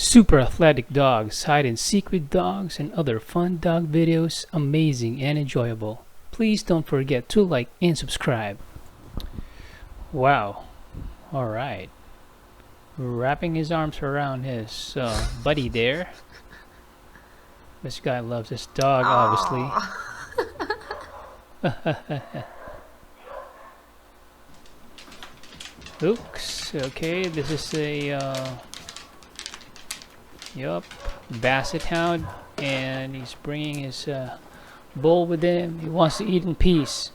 Super athletic dogs, hide and seek with dogs, and other fun dog videos, amazing and enjoyable. Please don't forget to like and subscribe. Wow. Alright. Wrapping his arms around his buddy there. This guy loves his dog, obviously. Oops. Okay, this is a yup, basset hound, and he's bringing his bowl with him. He wants to eat in peace.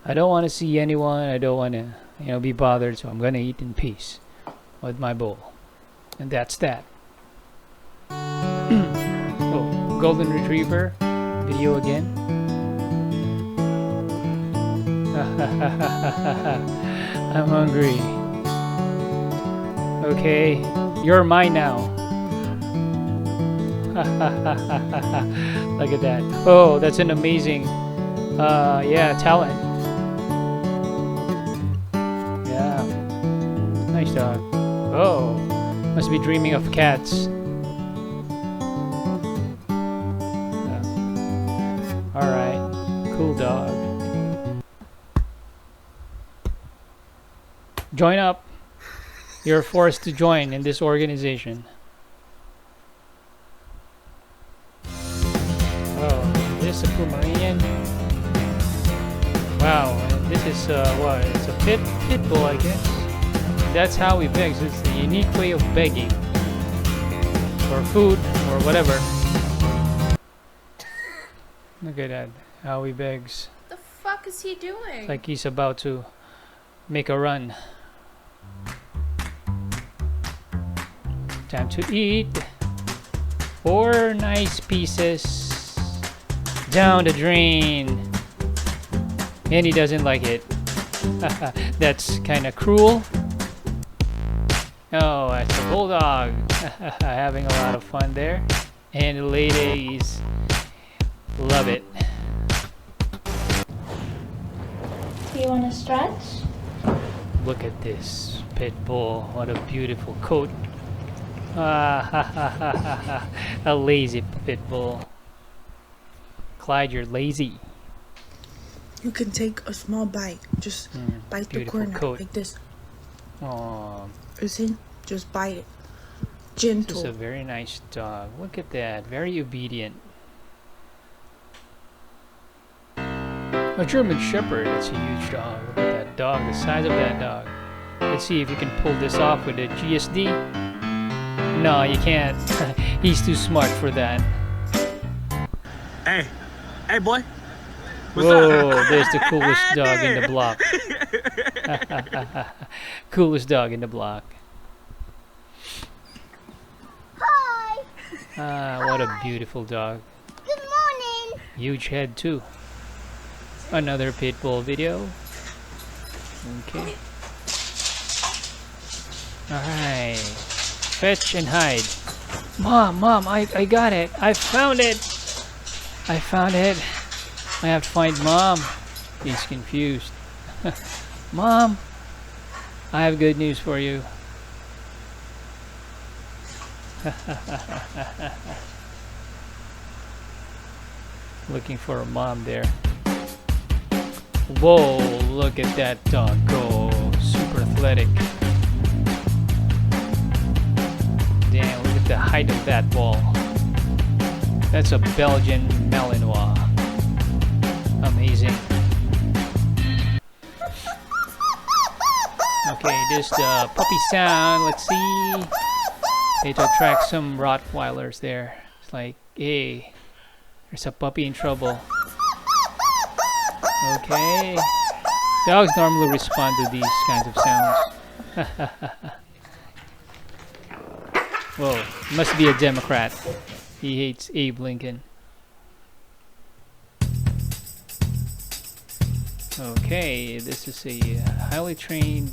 I don't want to see anyone. I don't want to, be bothered. So I'm gonna eat in peace with my bowl, and that's that. Oh, golden retriever video again. I'm hungry. Okay, you're mine now. Look at that. Oh, that's an amazing talent. Yeah, nice dog. Oh, must be dreaming of cats. Alright, cool dog. Join up. You're forced to join in this organization. Oh, this is a Pomeranian. Wow, this is what? It's a pit bull, I guess. That's how he begs. It's the unique way of begging for food or whatever. Look at that, how he begs. The fuck is he doing? It's like he's about to make a run. Time to eat. 4 nice pieces down the drain. And he doesn't like it. That's kind of cruel. Oh, that's a bulldog. Having a lot of fun there. And the ladies love it. Do you want to stretch? Look at this pit bull. What a beautiful coat. A lazy pit bull. Clyde, you're lazy. You can take a small bite. Just bite the corner coat. like this. Oh, You see? Just bite it. Gentle. this is a very nice dog. Look at that. Very obedient. A German Shepherd. It's a huge dog. Look at that dog. The size of that dog. Let's see if you can pull this off with a GSD. No, you can't. He's too smart for that. Hey, boy. What's Whoa, up? there's the coolest dog in the block. Coolest dog in the block. Hi! Ah, what a beautiful dog. Good morning! Huge head too. Another pit bull video. Okay. Alright. Fetch and hide. Mom, I got it. I found it. I found it. I have to find Mom. He's confused. Mom, I have good news for you. Looking for a mom there. Whoa, look at that dog go. Super athletic. Damn, look at the height of that ball. That's a Belgian malinois. Amazing. Okay, this the puppy sound. Let's see. They to attract some Rottweilers there. It's like, hey, there's a puppy in trouble. Okay. Dogs normally respond to these kinds of sounds. Whoa, must be a Democrat. He hates Abe Lincoln. Okay, this is a highly trained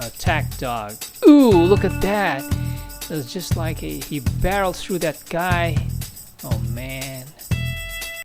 attack dog. Ooh, look at that! It's just like he barrels through that guy. Oh man.